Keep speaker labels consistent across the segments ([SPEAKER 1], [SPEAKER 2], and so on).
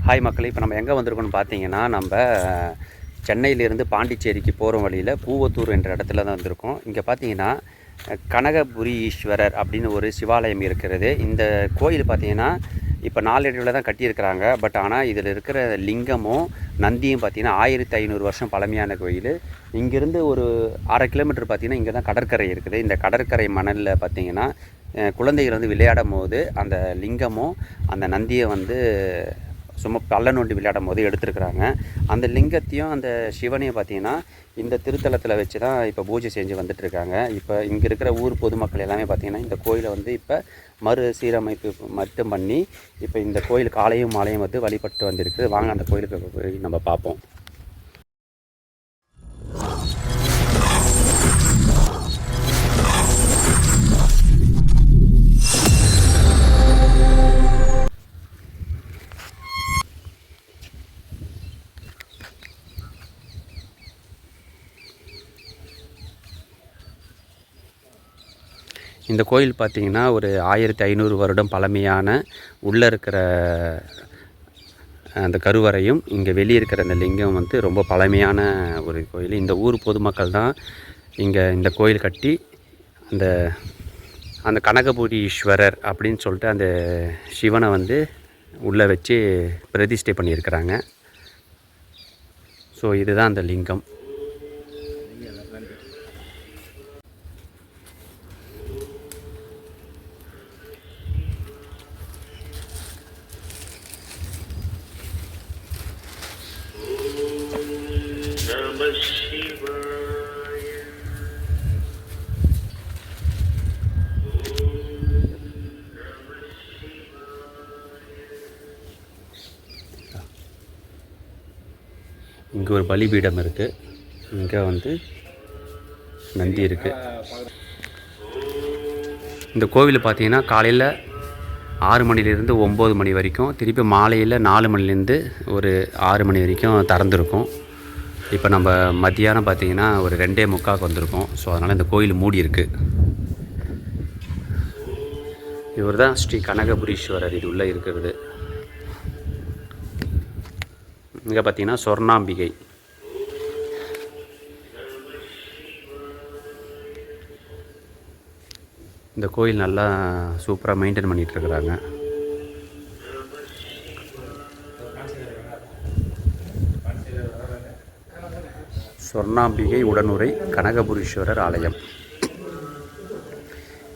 [SPEAKER 1] Hi மக்களே, இப்போ நம்ம எங்கே வந்திருக்கோம்னு பார்த்தீங்கன்னா, சென்னையிலேருந்து பாண்டிச்சேரிக்கு போகிற வழியில் பூவத்தூர் என்ற இடத்துல தான் வந்திருக்கோம். இங்கே பார்த்தீங்கன்னா கனகபுரி ஈஸ்வரர் அப்படின்னு ஒரு சிவாலயம் இருக்கிறது. இந்த கோயில் பார்த்தீங்கன்னா இப்போ நாளடைவில் தான் கட்டியிருக்கிறாங்க. பட் ஆனால் இதில் இருக்கிற லிங்கமும் நந்தியும் பார்த்தீங்கன்னா 1500 வருஷம் பழமையான கோயில். இங்கேருந்து ஒரு 1/2 கிலோமீட்டர் பார்த்தீங்கன்னா இங்கே தான் கடற்கரை இருக்குது. இந்த கடற்கரை மணலில் பார்த்தீங்கன்னா குழந்தைகள் வந்து விளையாடும் போது அந்த லிங்கமும் அந்த நந்தியை வந்து சும்மா பள்ள நோண்டி விளையாடும் போது எடுத்துருக்குறாங்க. அந்த லிங்கத்தையும் அந்த சிவனையும் பார்த்திங்கன்னா இந்த திருத்தலத்தில் வச்சு தான் இப்போ பூஜை செஞ்சு வந்துட்டுருக்காங்க. இப்போ இங்கே இருக்கிற ஊர் பொதுமக்கள் எல்லாமே பார்த்திங்கன்னா இந்த கோயிலை வந்து இப்போ மறு சீரமைப்பு மட்டும் பண்ணி இப்போ இந்த கோயில் காலையும் மாலையும் வந்து வழிபட்டு வந்திருக்கு. வாங்க அந்த கோயிலுக்கு போய் நம்ம பார்ப்போம். இந்த கோயில் பார்த்திங்கன்னா ஒரு 1500 வருடம் பழமையான உள்ளே இருக்கிற அந்த கருவறையும் இங்கே வெளியே இருக்கிற அந்த லிங்கம் வந்து ரொம்ப பழமையான ஒரு கோயில். இந்த ஊர் பொதுமக்கள் தான் இங்கே இந்த கோயில் கட்டி அந்த அந்த கனகபுரி ஈஸ்வரர் அப்படின்னு சொல்லிட்டு அந்த சிவனை வந்து உள்ளே வச்சு பிரதிஷ்டை பண்ணியிருக்கிறாங்க. ஸோ இதுதான் அந்த லிங்கம். இங்கே ஒரு பலிபீடம் இருக்குது. இங்கே வந்து நந்தி இருக்குது. இந்த கோவில் பார்த்திங்கன்னா காலையில் 6 மணிலேருந்து 9 மணி வரைக்கும், திருப்பி மாலையில் 4 மணிலேருந்து ஒரு 6 மணி வரைக்கும் திறந்துருக்கும். இப்போ நம்ம மத்தியானம் பார்த்திங்கன்னா ஒரு 2:45 வந்திருக்கோம். ஸோ அதனால் இந்த கோயில் மூடி இருக்குது. இவர் தான் ஸ்ரீ கனகபுரீஸ்வரர் இது உள்ளே இருக்கிறது. இங்கே பார்த்தீங்கன்னா சொர்ணாம்பிகை. இந்த கோயில் நல்லா சூப்பராக மெயின்டைன் பண்ணிகிட்ருக்குறாங்க. சொர்ணாம்பிகை உடனுரை கனகபுரீஸ்வரர் ஆலயம்.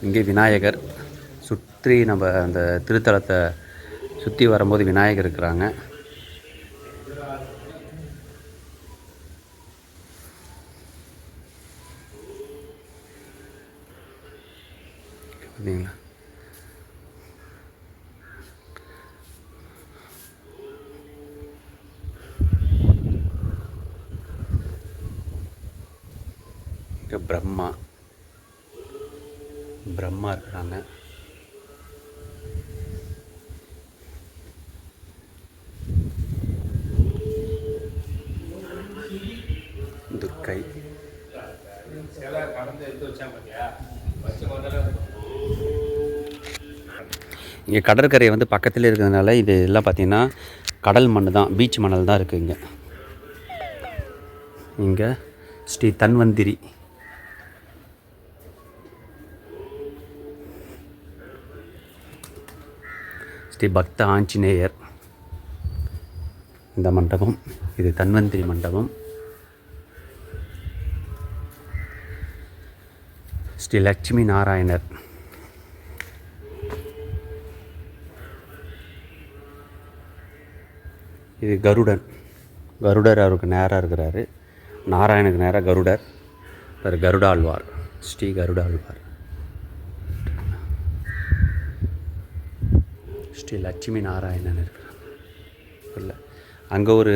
[SPEAKER 1] இங்கே விநாயகர் சுற்றி நம்ம அந்த திருத்தலத்தை சுற்றி வரும்போது விநாயகர் இருக்கிறாங்க. பார்த்தீங்களா? இங்கே பிரம்மா இருக்கிறாங்க. துர்க்கை. இங்கே கடற்கரை வந்து பக்கத்தில் இருக்கிறதுனால இது எல்லாம் பார்த்திங்கன்னா கடல் மண் தான், பீச் மணல் தான் இருக்குது. இங்கே ஸ்ரீ தன்வந்திரி, ஸ்ரீ பக்த ஆஞ்சநேயர் இந்த மண்டபம். இது தன்வந்திரி மண்டபம். ஸ்ரீ லட்சுமி நாராயணர். இது கருடர் அவருக்கு நேராக இருக்கிறாரு. நாராயணுக்கு நேராக கருடர். கருடாழ்வார், ஸ்ரீ கருடாழ்வார். ஸ்ரீ லட்சுமி நாராயணன் இருக்கிறார். இல்லை, அங்கே ஒரு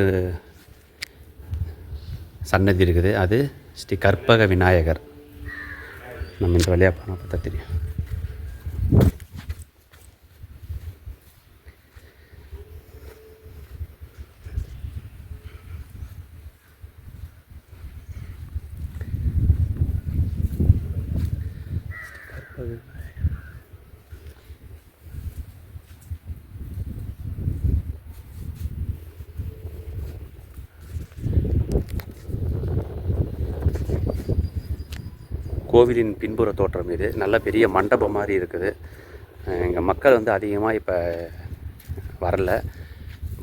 [SPEAKER 1] சன்னதி இருக்குது. அது ஸ்ரீ கற்பக விநாயகர். நம்ம இந்த வழியாக போனால் பார்த்தா தெரியும். கோவிலின் பின்புற தோற்றம் இது. நல்ல பெரிய மண்டபம் மாதிரி இருக்குது. இங்கே மக்கள் வந்து அதிகமாக இப்போ வரல,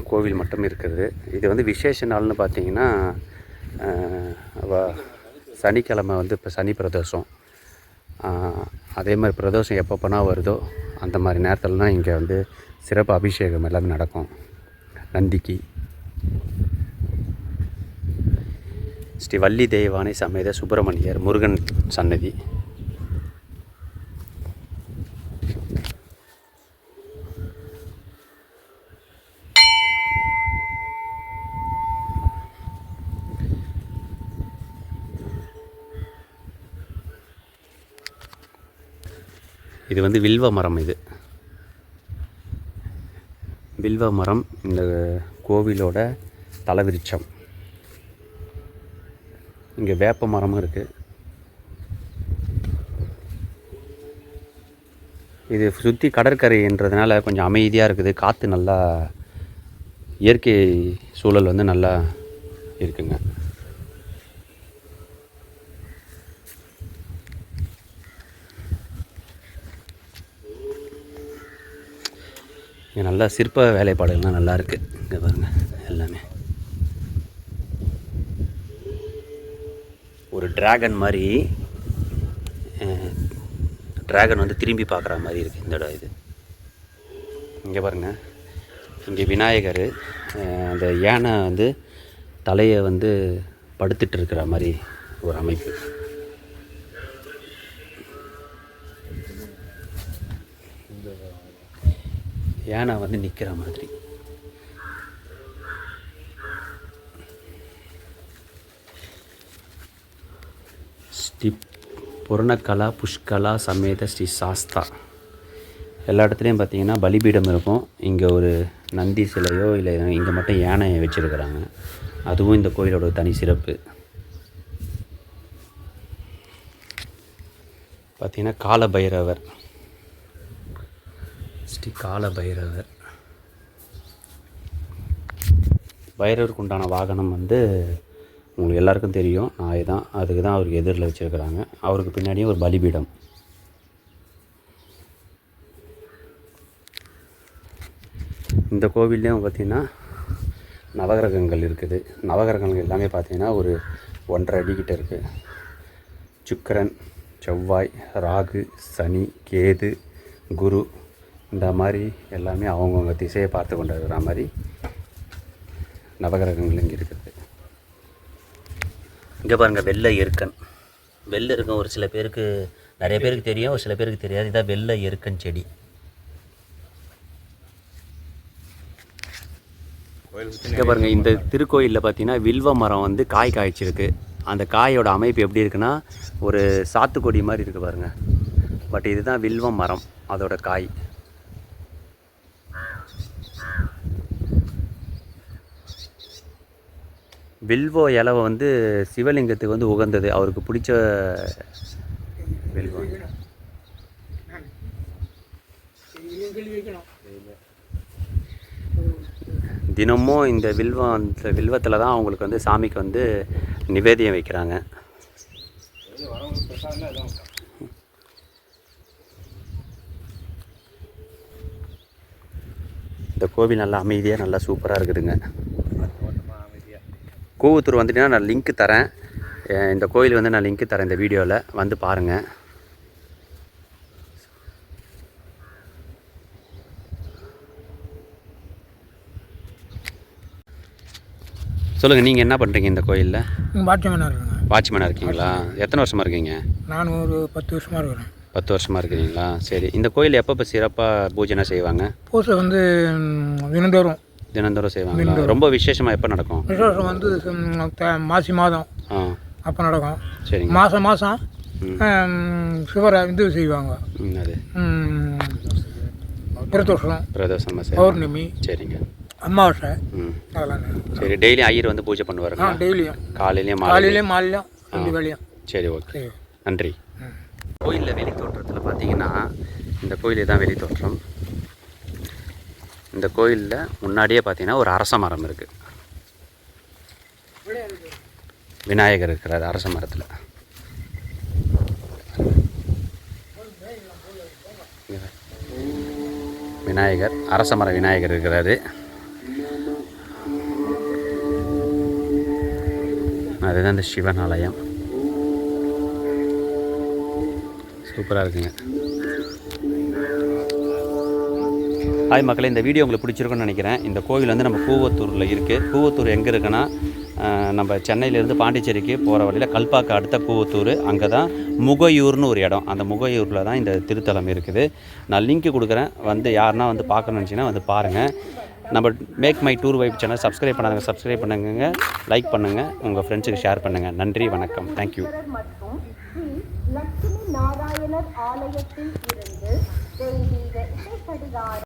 [SPEAKER 1] கோவில் மட்டும் இருக்கிறது. இது வந்து விசேஷ நாள்னு பார்த்தீங்கன்னா சனிக்கிழமை வந்து இப்போ சனி பிரதோஷம். அதே மாதிரி பிரதோஷம் எப்போ போனால் வருதோ அந்த மாதிரி நேரத்தில் தான் இங்கே வந்து சிறப்பு அபிஷேகம் எல்லாமே நடக்கும் நந்திக்கு. ஸ்ரீ வள்ளி தெய்வானை சமேத சுப்பிரமணியர் முருகன் சன்னதி. இது வந்து வில்வ மரம். இது வில்வ மரம் இந்த கோவிலோட தலவிருட்சம். இங்கே வேப்ப மரமும் இருக்குது. இது சுற்றி கடற்கரைன்றதுனால கொஞ்சம் அமைதியாக இருக்குது. காற்று நல்லா, இயற்கை சூழல் வந்து நல்லா இருக்குங்க. இங்கே நல்லா சிற்ப வேலைப்பாடுகள்லாம் நல்லா இருக்குது. இங்கே பாருங்கள், எல்லாமே ஒரு டிராகன் மாதிரி, டிராகன் வந்து திரும்பி பார்க்குற மாதிரி இருக்குது இந்த இடம். இது இங்கே பாருங்கள், இங்கே விநாயகர் அந்த யானை வந்து தலையை வந்து படுத்துட்டு இருக்கிற மாதிரி ஒரு அமைப்பு. யானை வந்து நிற்கிற மாதிரி. ஸ்ரீ பூர்ணகலா புஷ்கலா சமேத ஸ்ரீ சாஸ்தா. எல்லா இடத்துலையும் பார்த்தீங்கன்னா பலிபீடம் இருக்கும். இங்கே ஒரு நந்தி சிலையோ இல்லை இங்கே மட்டும் யானையை வச்சுருக்கிறாங்க. அதுவும் இந்த கோயிலோட தனி சிறப்பு. பார்த்திங்கன்னா கால பைரவர், ஸ்ரீ கால பைரவர். பைரவருக்கு உண்டான வாகனம் வந்து உங்களுக்கு எல்லாருக்கும் தெரியும், நாய் தான். அதுக்கு தான் அவருக்கு எதிரில் வச்சுருக்கிறாங்க. அவருக்கு பின்னாடியே ஒரு பலிபீடம். இந்த கோவில்லையும் பார்த்திங்கன்னா நவகிரகங்கள் இருக்குது. நவகிரகங்கள் எல்லாமே பார்த்திங்கன்னா ஒரு 1.5 அடி கிட்ட இருக்குது. சுக்கிரன், செவ்வாய், ராகு, சனி, கேது, குரு, இந்த மாதிரி எல்லாமே அவங்கவுங்க திசையை பார்த்து கொண்டு இருக்கிற மாதிரி நவகிரகங்கள் இங்கே இருக்குது. இங்கே பாருங்கள், வெள்ளை எருக்கன். வெள்ளை எருக்கன் ஒரு சில பேருக்கு, நிறைய பேருக்கு தெரியும், ஒரு சில பேருக்கு தெரியாது. இதான் வெள்ளை எருக்கன் செடி. இங்கே பாருங்கள், இந்த திருக்கோயிலில் பார்த்தீங்கன்னா வில்வ மரம் வந்து காய் காய்ச்சிருக்கு. அந்த காயோட அமைப்பு எப்படி இருக்குன்னா ஒரு சாத்துக்கொடி மாதிரி இருக்குது பாருங்கள். பட் இதுதான் வில்வ மரம், அதோட காய். வில்வோ இலவை வந்து சிவலிங்கத்துக்கு வந்து உகந்தது. அவருக்கு பிடிச்ச வில்வம். தினமும் இந்த வில்வத்தில் தான் அவங்களுக்கு வந்து சாமிக்கு வந்து நிவேதியம் வைக்கிறாங்க. இந்த கோவில் நல்லா அமைதியாக நல்லா சூப்பராக இருக்குதுங்க. கூவத்தூர் வந்துட்டீங்கன்னா நான் லிங்க்கு தரேன். இந்த கோயில் வந்து நான் லிங்க்கு தரேன் இந்த வீடியோவில், வந்து பாருங்கள். சொல்லுங்கள், நீங்கள் என்ன பண்ணுறீங்க இந்த கோயிலில்?
[SPEAKER 2] வாட்ச்மேனாக இருக்குங்க.
[SPEAKER 1] வாட்ச்மேனாக இருக்கீங்களா? எத்தனை வருஷமாக இருக்கீங்க?
[SPEAKER 2] நான் ஒரு 10 வருஷமாக இருக்கிறேன்.
[SPEAKER 1] 10 வருஷமாக இருக்கிறீங்களா? சரி. இந்த கோயில் எப்போ சிறப்பாக பூஜைனா செய்வாங்க?
[SPEAKER 2] பூஜை வந்து தினந்தோறும்
[SPEAKER 1] செய்வாங்க. ரொம்ப விசேஷமாக எப்போ நடக்கும்?
[SPEAKER 2] விசேஷம் வந்து மாசி மாதம் அப்போ நடக்கும்.
[SPEAKER 1] சரிங்க.
[SPEAKER 2] மாதம் இது செய்வாங்க.
[SPEAKER 1] அது
[SPEAKER 2] பிரதோஷம், பௌர்ணமி,
[SPEAKER 1] சரிங்க,
[SPEAKER 2] அமாவாசை, அதெல்லாம்.
[SPEAKER 1] சரி. டெய்லி ஐயர் வந்து பூஜை பண்ணுவாருங்க?
[SPEAKER 2] டெய்லியும்,
[SPEAKER 1] காலையிலையும்
[SPEAKER 2] மாலையிலையும் 2 வேளையும்.
[SPEAKER 1] சரி, ஓகே, நன்றி. கோயிலில் வெளித்தோற்றத்தில் பார்த்தீங்கன்னா இந்த கோயில் தான் வெளித்தோற்றம். இந்த கோயிலில் முன்னாடியே பார்த்தீங்கன்னா ஒரு அரச மரம் இருக்குது. விநாயகர் இருக்கிறார் அரச மரத்தில். விநாயகர், அரசமர விநாயகர் இருக்கிறாரு. அதுதான் இந்த சிவன் ஆலயம். சூப்பராக இருக்குங்க. ஹாய் மக்களே, இந்த வீடியோ உங்களுக்கு பிடிச்சிருக்குன்னு நினைக்கிறேன். இந்த கோவில் வந்து நம்ம கூவத்தூரில் இருக்குது. கூவத்தூர் எங்கே இருக்குன்னா, நம்ம சென்னையிலேருந்து பாண்டிச்சேரிக்கு போகிற வழியில் கல்பாக்கு அடுத்த கூவத்தூர், அங்கே தான் முகையூர்னு ஒரு இடம். அந்த முகையூரில் தான் இந்த திருத்தலம் இருக்குது. நான் லிங்க்கு கொடுக்குறேன், வந்து யாருன்னா வந்து பார்க்கணுன்னு நினச்சிங்கன்னா வந்து பாருங்கள். நம்ம Make My Tour Vibe channel subscribe பண்ணாங்க, சப்ஸ்கிரைப் பண்ணுங்க, லைக் பண்ணுங்கள், உங்கள் ஃப்ரெண்ட்ஸுக்கு ஷேர் பண்ணுங்கள். நன்றி, வணக்கம், தேங்க்யூ.
[SPEAKER 3] லட்சுமி நாராயணர் ஆலயத்தில் இருந்து தெய்வீக இசைக்கடிகாரம்